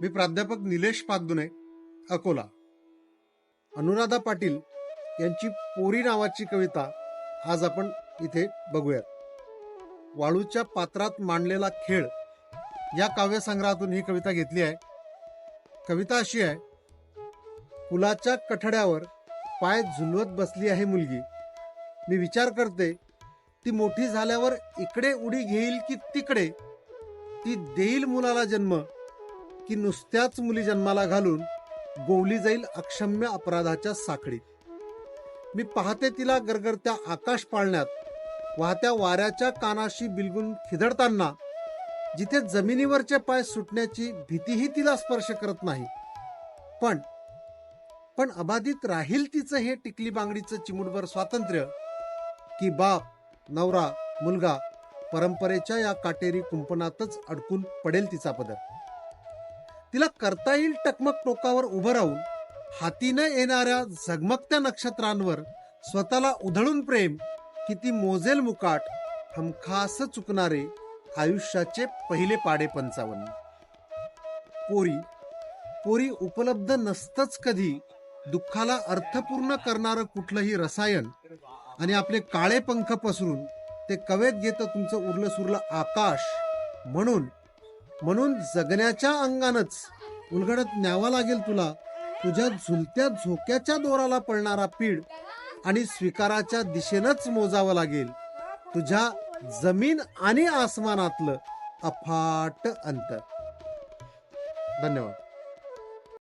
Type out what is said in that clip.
मी प्राध्यापक निलेश पागदुने, अकोला. अनुराधा पाटील यांची पोरी नावाची कविता आज आपण इथे बघूयात. वाळूच्या पात्रात मांडलेला खेळ या काव्यसंग्रहातून ही कविता घेतली आहे. कविता अशी आहे: पुलाच्या कठड्यावर पाय झुलवत बसली आहे मुलगी. मी विचार करते ती मोठी झाल्यावर इकडे उडी घेईल की तिकडे. ती देईल मुलाला जन्म की नुसत्याच मुली जन्माला घालून गोवली जाईल अक्षम्य अपराधाच्या साखळीत. मी पाहते तिला गरगरत्या आकाश पाळण्यात वाहत्या वाऱ्याच्या कानाशी बिलगून खिदडताना, जिथे जमिनीवरचे पाय सुटण्याची भीतीही तिला स्पर्श करत नाही. पण अबाधित राहील तिचं हे टिकली बांगडीचं चिमुटभर स्वातंत्र्य, की बाप, नवरा, मुलगा परंपरेच्या या काटेरी कुंपणातच अडकून पडेल तिचा पदर. तिला करता येईल टकमक टोकावर उभं राहून हातीनं येणाऱ्या झगमगत्या नक्षत्रांवर स्वतःला उधळून प्रेम, किती मोजेल मुकाट हमखास चुकणारे आयुष्याचे पहिले पाडे 55. पोरी उपलब्ध नसतंच कधी दुःखाला अर्थपूर्ण करणारं कुठलंही रसायन, आणि आपले काळे पंख पसरून ते कवेत घेतं तुमचं उरलं सुरलं आकाश. म्हणून जगण्याच्या अंगानच उलगडत न्यावा लागेल तुला तुझ्या झुलत्या झोक्याच्या दोराला पळणारा पीड, आणि स्वीकाराच्या दिशेनंच मोजावं लागेल तुझ्या जमीन आणि आसमानातलं अफाट अंतर. धन्यवाद.